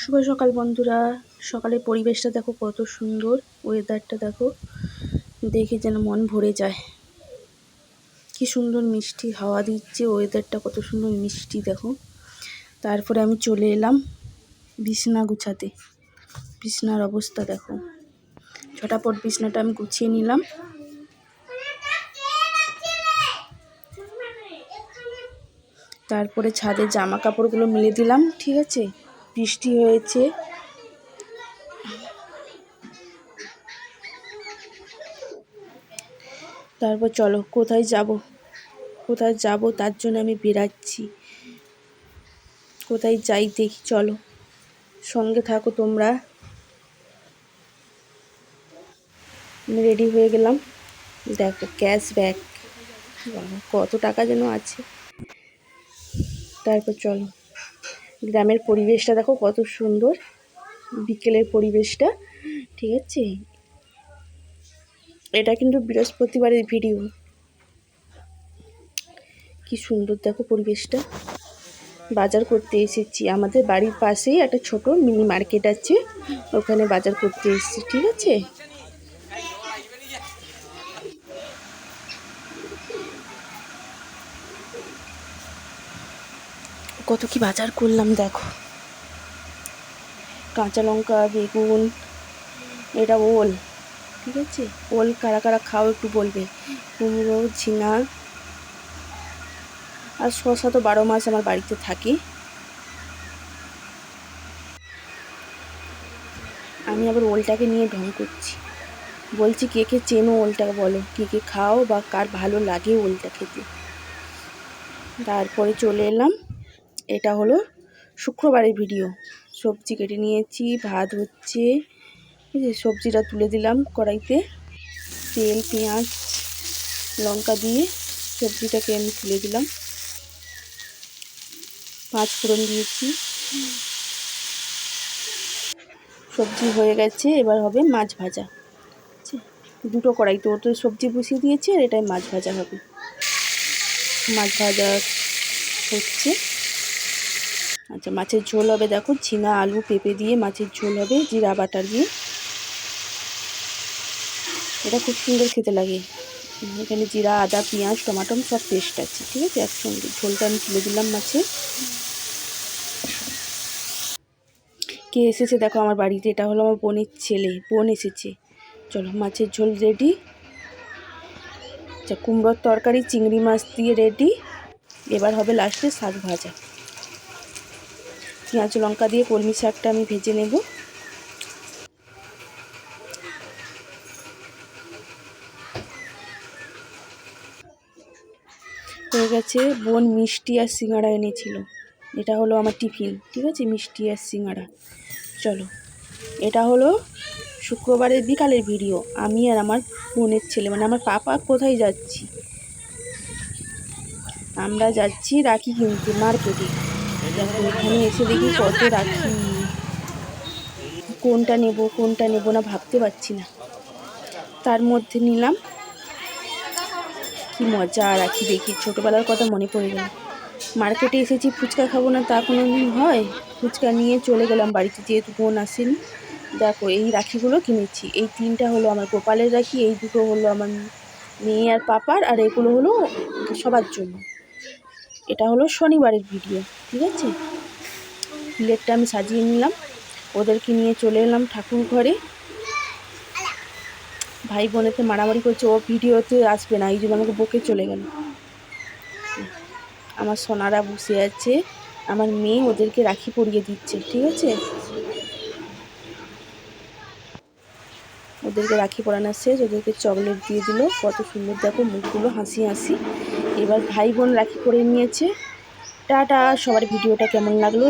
শুভ সকাল বন্ধুরা। সকালের পরিবেশটা দেখো কত সুন্দর, ওয়েদারটা দেখো, দেখে যেন মন ভরে যায়। কি সুন্দর মিষ্টি হাওয়া দিচ্ছে, ওয়েদারটা কত সুন্দর মিষ্টি দেখো। তারপরে আমি চলে এলাম বিছনা গুছাতে। বিছনার অবস্থা দেখো, ঝটাপট বিছনাটা আমি গুছিয়ে নিলাম। তারপরে ছাদে জামা কাপড়গুলো মেলে দিলাম। ঠিক আছে, বৃষ্টি হয়েছে। তারপর চলো কোথায় যাব তার জন্য আমি বেরাচ্ছি। কোথায় যাই দেখি, চলো সঙ্গে থাকো তোমরা। আমি রেডি হয়ে গেলাম। দেখো ক্যাশব্যাক, কত টাকা যেন আছে। তারপর চলো, গ্রামের পরিবেশটা দেখো কত সুন্দর, বিকেলের পরিবেশটা। ঠিক আছে, এটা কিন্তু বৃহস্পতিবারের ভিডিও। কি সুন্দর দেখো পরিবেশটা। বাজার করতে এসেছি, আমাদের বাড়ির পাশেই একটা ছোট মিনি মার্কেট আছে, ওখানে বাজার করতে এসেছি। ঠিক আছে, কত কি বাজার করলাম দেখো। কাঁচা লঙ্কা, বেগুন, এটা ওল। ঠিক আছে, ওল কারা কারা খাও একটু বলবে। কুমড়ো, ঝিঙা আর শসা তো 12 মাস আমার বাড়িতে থাকে। আমি আবার ওলটাকে নিয়ে ঢং করছি, বলছি কে কে চেনো ওলটাকে বলো, কে কে খাও বা কার ভালো লাগে ওলটা খেতে। তারপরে চলে এলাম, এটা হলো শুক্রবারের ভিডিও। সবজি কেটে নিয়েছি, ভাত হচ্ছে। এই যে সবজিটা তুলে দিলাম কড়াইতে, তেল পেঁয়াজ লঙ্কা দিয়ে সবজিটাকে আমি তুলে দিলাম। 5 ফোড়ন দিয়েছি। সবজি হয়ে গেছে, এবার হবে মাছ ভাজা। দুটো কড়াইতে, ওতে সবজি বসিয়ে দিয়েছি আর এটাই মাছ ভাজা হবে। মাছ ভাজা হচ্ছে। আচ্ছা, মাছের ঝোল হবে দেখো, ঝিঙা আলু পেঁপে দিয়ে মাছের ঝোল হবে জিরা বাটা দিয়ে। এটা খুব সুন্দর খেতে লাগে। এখানে জিরা আদা পেঁয়াজ টমাটো সব পেস্ট আছে। ঠিক আছে, একসঙ্গে ঝোলটা আমি তুলে দিলাম মাছে। কে এসেছে দেখো আমার বাড়িতে, এটা হলো আমার বোনের ছেলে, বোন এসেছে। চলো, মাছের ঝোল রেডি। আচ্ছা, কুমড়োর তরকারি চিংড়ি মাছ দিয়ে রেডি। এবার হবে লাস্টে শাক ভাজা। পেঁয়াজ লঙ্কা দিয়ে কলমি শাকটা আমি ভেজে নেব। হয়ে গেছে। বোন মিষ্টি আর সিঙ্গাড়া এনেছিল, এটা হলো আমার টিফিন। ঠিক আছে, মিষ্টি আর সিঙ্গাড়া। চলো, এটা হলো শুক্রবারের বিকালের ভিডিও। আমি আর আমার বোনের ছেলে, মানে আমার পাপা কোথায় যাচ্ছি, আমরা যাচ্ছি রাখি কিনতে মার্কেটে। দেখো এখানে এসে দেখি কত রাখি, কোনটা নেব না ভাবতে পারছি না। তার মধ্যে নিলাম, কি মজা রাখি দেখি, ছোটোবেলার কথা মনে পড়ে গেল। মার্কেটে এসেছি, ফুচকা খাবো না তা কোনো দিন হয়। ফুচকা নিয়ে চলে গেলাম বাড়িতে, যেহেতু বোন আসেনি। দেখো এই রাখিগুলো কিনেছি, এই 3টা হলো আমার গোপালের রাখি, এই 2টো হলো আমার মেয়ে আর পাপার, আর এগুলো হলো সবার জন্য। এটা হলো শনিবারের ভিডিও। ঠিক আছে, প্লেটটা আমি সাজিয়ে নিলাম, ওদেরকে নিয়ে চলে এলাম ঠাকুর ঘরে। ভাই বোনেতে মারামারি করছে, ও ভিডিওতে আসবে না, এই জন্য আমাকে বকে চলে গেল। আমার সোনারা বসে আছে, আমার মেয়ে ওদেরকে রাখি পরিয়ে দিচ্ছে। ঠিক আছে, ওদেরকে রাখি পরানো শেষ, ওদেরকে চকলেট দিয়ে দিল। কত সুন্দর দেখো মুখগুলো, হাসি হাসি। এবার ভাই বোন রাখি পরিয়ে নিয়েছে। টাটা, সবার ভিডিওটা কেমন লাগলো